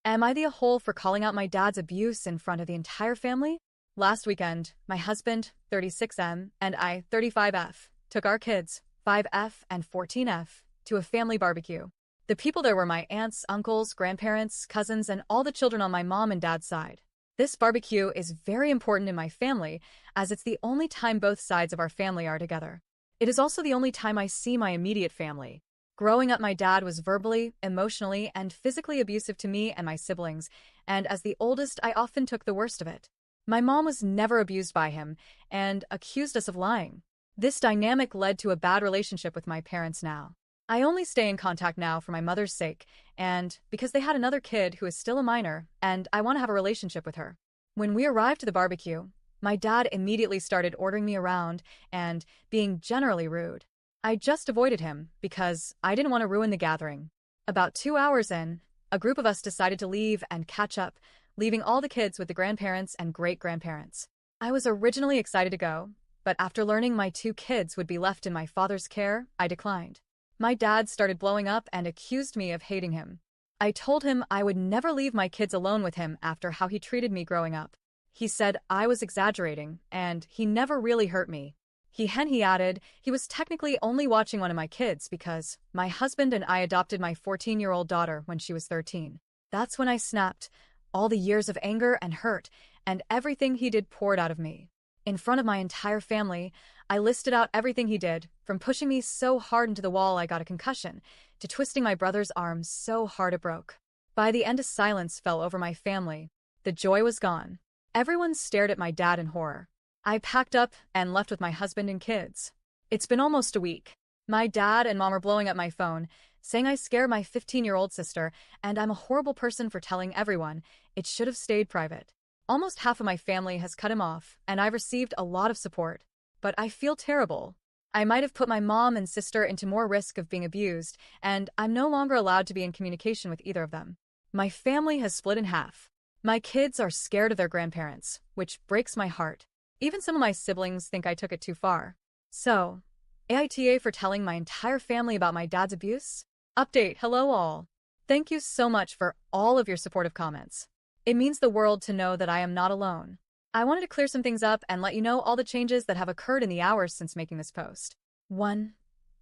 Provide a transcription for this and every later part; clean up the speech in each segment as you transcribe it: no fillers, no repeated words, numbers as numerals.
Am I the a-hole for calling out my dad's abuse in front of the entire family? Last weekend, my husband, 36M, and I, 35F, took our kids, 5F and 14F, to a family barbecue. The people there were my aunts, uncles, grandparents, cousins, and all the children on my mom and dad's side. This barbecue is very important in my family, as it's the only time both sides of our family are together. It is also the only time I see my immediate family. Growing up, my dad was verbally, emotionally, and physically abusive to me and my siblings, and as the oldest, I often took the worst of it. My mom was never abused by him, and accused us of lying. This dynamic led to a bad relationship with my parents now. I only stay in contact now for my mother's sake, and because they had another kid who is still a minor, and I want to have a relationship with her. When we arrived to the barbecue, my dad immediately started ordering me around and being generally rude. I just avoided him because I didn't want to ruin the gathering. About 2 hours in, a group of us decided to leave and catch up, leaving all the kids with the grandparents and great-grandparents. I was originally excited to go, but after learning my 2 kids would be left in my father's care, I declined. My dad started blowing up and accused me of hating him. I told him I would never leave my kids alone with him after how he treated me growing up. He said I was exaggerating, and he never really hurt me. He added, he was technically only watching one of my kids because my husband and I adopted my 14-year-old daughter when she was 13. That's when I snapped. All the years of anger and hurt, and everything he did poured out of me. In front of my entire family, I listed out everything he did, from pushing me so hard into the wall I got a concussion, to twisting my brother's arm so hard it broke. By the end, a silence fell over my family. The joy was gone. Everyone stared at my dad in horror. I packed up and left with my husband and kids. It's been almost a week. My dad and mom are blowing up my phone, saying I scare my 15-year-old sister, and I'm a horrible person for telling everyone. It should have stayed private. Almost half of my family has cut him off, and I've received a lot of support. But I feel terrible. I might have put my mom and sister into more risk of being abused, and I'm no longer allowed to be in communication with either of them. My family has split in half. My kids are scared of their grandparents, which breaks my heart. Even some of my siblings think I took it too far. So, AITA for telling my entire family about my dad's abuse? Update, hello all. Thank you so much for all of your supportive comments. It means the world to know that I am not alone. I wanted to clear some things up and let you know all the changes that have occurred in the hours since making this post. 1.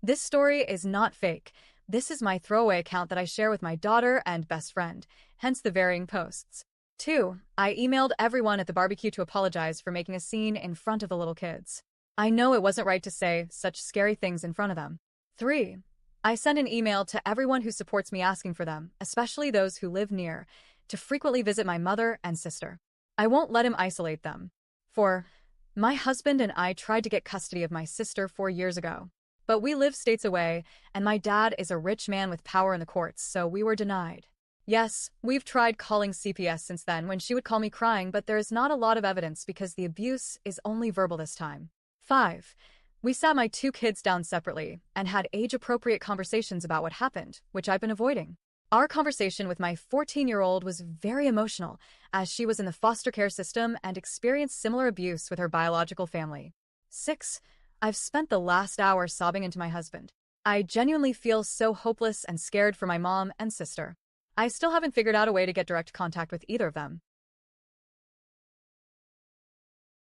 This story is not fake. This is my throwaway account that I share with my daughter and best friend, hence the varying posts. 2. I emailed everyone at the barbecue to apologize for making a scene in front of the little kids. I know it wasn't right to say such scary things in front of them. 3. I sent an email to everyone who supports me asking for them, especially those who live near, to frequently visit my mother and sister. I won't let him isolate them. 4. My husband and I tried to get custody of my sister 4 years ago. But we live states away, and my dad is a rich man with power in the courts, so we were denied. Yes, we've tried calling CPS since then when she would call me crying, but there is not a lot of evidence because the abuse is only verbal this time. 5. We sat my 2 kids down separately and had age-appropriate conversations about what happened, which I've been avoiding. Our conversation with my 14-year-old was very emotional, as she was in the foster care system and experienced similar abuse with her biological family. 6. I've spent the last hour sobbing into my husband. I genuinely feel so hopeless and scared for my mom and sister. I still haven't figured out a way to get direct contact with either of them.